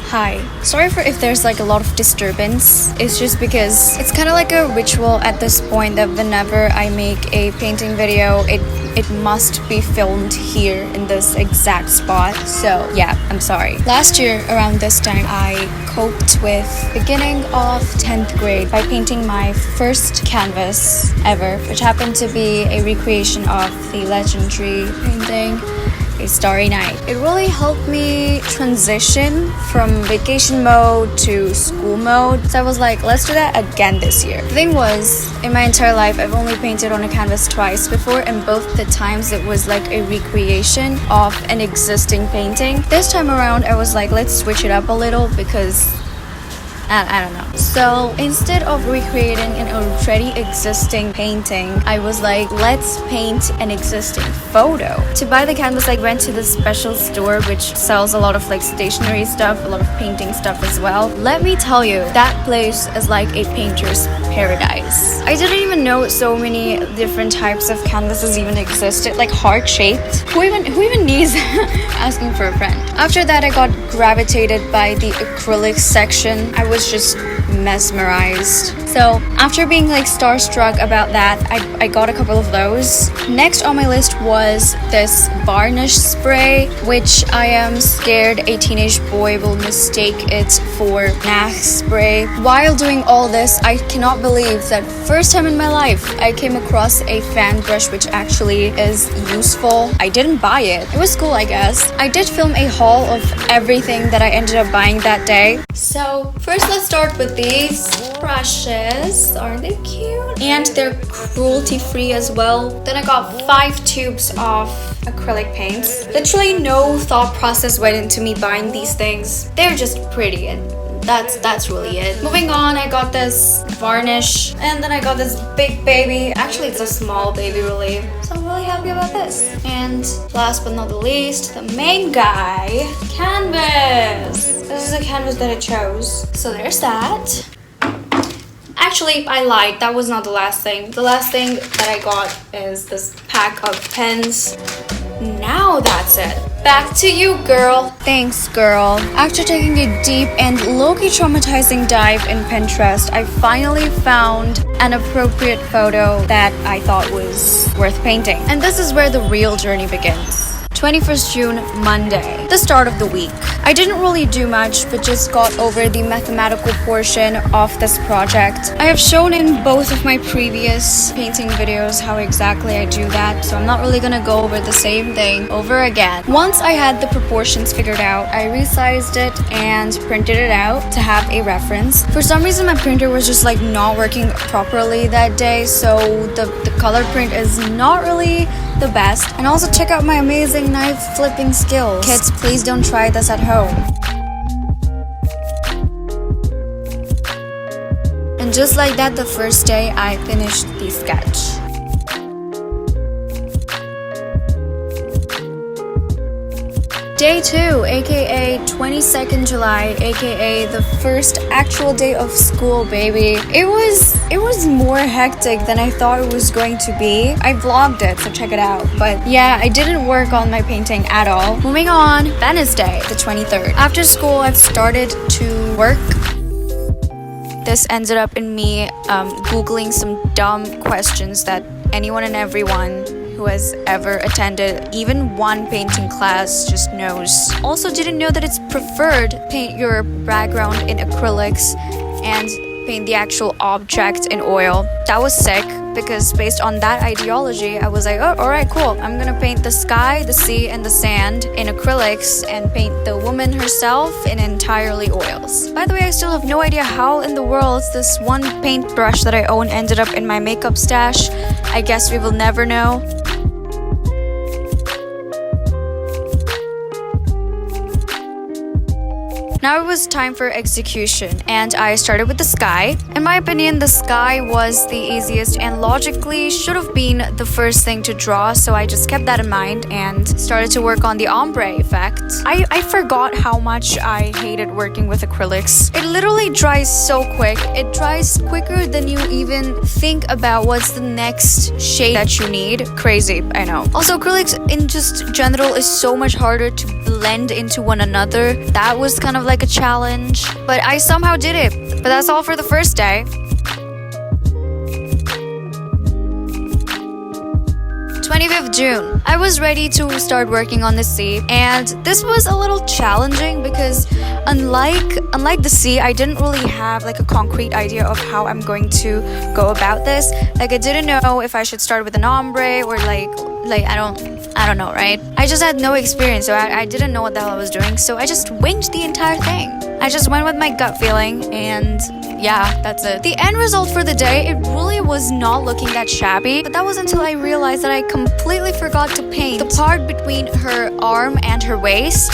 Hi. Sorry for if there's like a lot of disturbance. It's just because it's kind of like a ritual at this point that whenever I make a painting video, it must be filmed here in this exact spot. So yeah, I'm sorry. Last year around this time, I coped with beginning of 10th grade by painting my first canvas ever, which happened to be a recreation of the legendary painting A Starry Night. It really helped me transition from vacation mode to school mode. So I was like, let's do that again this year. The thing was, in my entire life, I've only painted on a canvas twice before, and both the times it was like a recreation of an existing painting. This time around, I was like, let's switch it up a little because I don't know. So instead of recreating an already existing painting, I was like, let's paint an existing photo. To buy the canvas, I went to this special store which sells a lot of like stationery stuff, a lot of painting stuff as well. Let me tell you, that place is like a painter's paradise. I didn't even know so many different types of canvases even existed, like heart-shaped. Who even needs asking for a friend? After that, I got gravitated by the acrylic section. I was just mesmerized. So after being like starstruck about that, I got a couple of those. Next on my list was this varnish spray, which I am scared a teenage boy will mistake it for NAC spray. While doing all this, I cannot believe that first time in my life I came across a fan brush which actually is useful. I didn't buy it. It was cool, I guess. I did film a haul of everything that I ended up buying that day. So first let's start with these brushes. Aren't they cute? And they're cruelty-free as well. Then I got 5 tubes of acrylic paints. Literally no thought process went into me buying these things. They're just pretty, and that's really it. Moving on, I got this varnish, and then I got this big baby. Actually, it's a small baby really, so I'm really happy about this. And last but not the least, the main guy, canvas. This is the canvas that I chose. So there's that. Actually, I lied. That was not the last thing. The last thing that I got is this pack of pens. Now that's it. Back to you, girl. Thanks, girl. After taking a deep and low-key traumatizing dive in Pinterest, I finally found an appropriate photo that I thought was worth painting. And this is where the real journey begins. 21st June, Monday, the start of the week. I didn't really do much, but just got over the mathematical portion of this project. I have shown in both of my previous painting videos how exactly I do that, so I'm not really gonna go over the same thing over again. Once I had the proportions figured out, I resized it and printed it out to have a reference. For some reason, my printer was just like not working properly that day, so the color print is not really the best. And also check out my amazing knife flipping skills. Kids, please don't try this at home. And just like that, the first day I finished the sketch. Day 2, aka 22nd July, aka the first actual day of school, baby. It was more hectic than I thought it was going to be. I vlogged it, so check it out. But yeah, I didn't work on my painting at all. Moving on, Wednesday, the 23rd. After school, I've started to work. This ended up in me Googling some dumb questions that anyone and everyone who has ever attended even one painting class just knows. Also didn't know that it's preferred paint your background in acrylics and paint the actual object in oil. That was sick because based on that ideology, I was like, oh, alright, cool. I'm gonna paint the sky, the sea, and the sand in acrylics and paint the woman herself in entirely oils. By the way, I still have no idea how in the world this one paintbrush that I own ended up in my makeup stash. I guess we will never know. Now it was time for execution, and I started with the sky. In my opinion, the sky was the easiest and logically should have been the first thing to draw, so I just kept that in mind and started to work on the ombre effect. I forgot how much I hated working with acrylics. It literally dries so quick. It dries quicker than you even think about what's the next shade that you need. Crazy, I know. Also, acrylics in just general is so much harder to blend into one another. That was kind of like a challenge, but I somehow did it. But that's all for the first day. 25th June. I was ready to start working on the sea, and this was a little challenging because unlike the sea, I didn't really have like a concrete idea of how I'm going to go about this. Like I didn't know if I should start with an ombre or like I don't know, right? I just had no experience, so I didn't know what the hell I was doing, so I just winged the entire thing. I just went with my gut feeling, and yeah, that's it. The end result for the day, it really was not looking that shabby, but that was until I realized that I completely forgot to paint the part between her arm and her waist.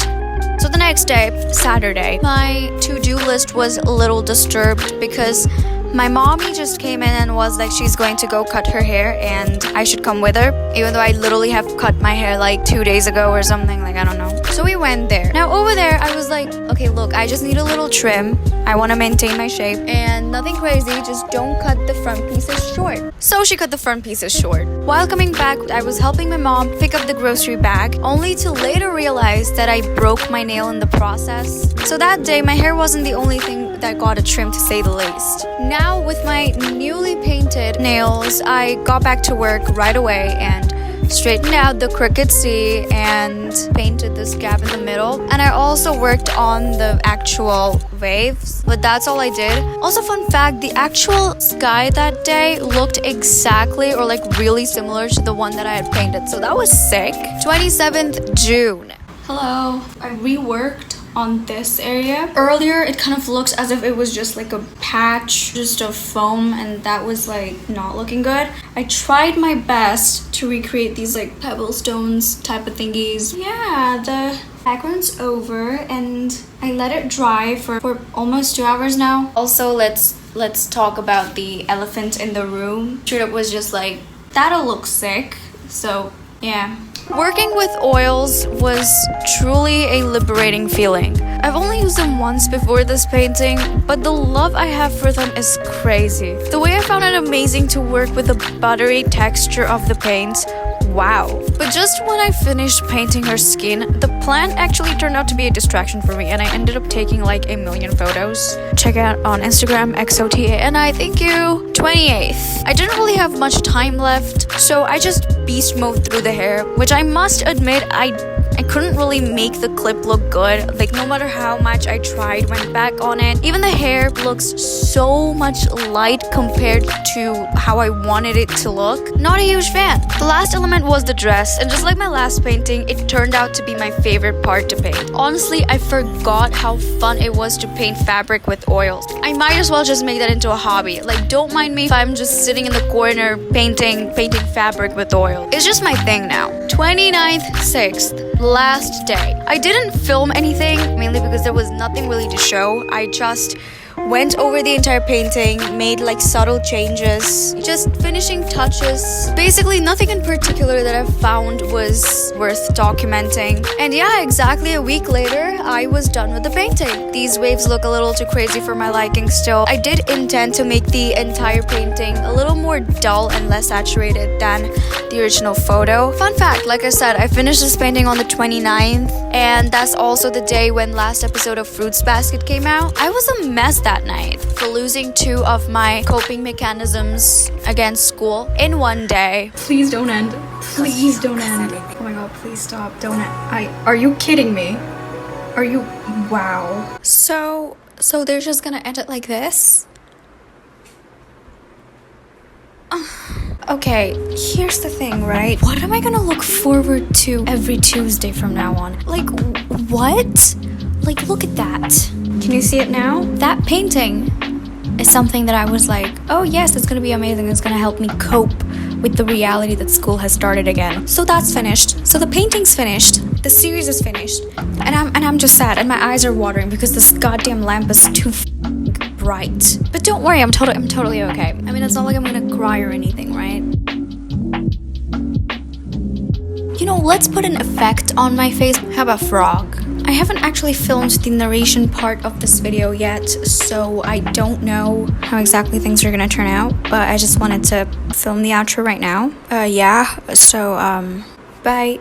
So the next day, Saturday, my to-do list was a little disturbed because my mommy just came in and was like she's going to go cut her hair and I should come with her, even though I literally have cut my hair like 2 days ago or something, like I don't know. So we went there. Now over there I was like, okay, look, I just need a little trim. I want to maintain my shape and nothing crazy, just don't cut the front pieces short. So she cut the front pieces short. While coming back, I was helping my mom pick up the grocery bag, only to later realize that I broke my nail in the process. So that day my hair wasn't the only thing that got a trim, to say the least. Now with my newly painted nails, I got back to work right away and straightened out the crooked C and painted this gap in the middle. And I also worked on the actual waves, but that's all I did. Also, fun fact, the actual sky that day looked exactly or like really similar to the one that I had painted, so that was sick. 27th June. Hello. I reworked on this area. Earlier it kind of looks as if it was just like a patch just of foam, and that was like not looking good. I tried my best to recreate these like pebble stones type of thingies. Yeah, the background's over and I let it dry for almost 2 hours now. Also, let's talk about the elephant in the room. It was just like, that'll look sick. So yeah. Working with oils was truly a liberating feeling. I've only used them once before this painting, but the love I have for them is crazy. The way I found it amazing to work with the buttery texture of the paint, wow. But just when I finished painting her skin, the plant actually turned out to be a distraction for me and I ended up taking like a million photos. Check out on Instagram, XoXo Tani, thank you. 28th. I didn't really have much time left, so I just beast mode through the hair, which I must admit I couldn't really make the clip look good. Like no matter how much I tried, went back on it, even the hair looks so much light compared to how I wanted it to look. Not a huge fan. The last element was the dress, and just like my last painting, it turned out to be my favorite part to paint. Honestly, I forgot how fun it was to paint fabric with oils. I might as well just make that into a hobby. Like don't mind me if I'm just sitting in the corner painting fabric with oil. It's just my thing now. 29th, 6th, last day. I didn't film anything, mainly because there was nothing really to show. I just went over the entire painting, made like subtle changes, just finishing touches. Basically nothing in particular that I found was worth documenting. And yeah, exactly a week later, I was done with the painting. These waves look a little too crazy for my liking still. I did intend to make the entire painting a little more dull and less saturated than the original photo. Fun fact, like I said, I finished this painting on the 29th, and that's also the day when last episode of Fruits Basket came out. I was a mess that night for losing 2 of my coping mechanisms against school in one day. Please don't end. Please don't end. Oh my god, please stop. Don't end. Are you kidding me? Are you? Wow. So they're just gonna end it like this? Okay, here's the thing, right? What am I gonna look forward to every Tuesday from now on? Like, what? Like, look at that. Can you see it now? That painting is something that I was like, oh yes, it's gonna be amazing. It's gonna help me cope with the reality that school has started again. So that's finished. So the painting's finished. The series is finished. And I'm just sad, and my eyes are watering because this goddamn lamp is too bright. But don't worry, I'm totally okay. I mean, it's not like I'm gonna cry or anything, right? You know, let's put an effect on my face. How about frog? I haven't actually filmed the narration part of this video yet, so I don't know how exactly things are gonna turn out, but I just wanted to film the outro right now. Yeah, so, bye.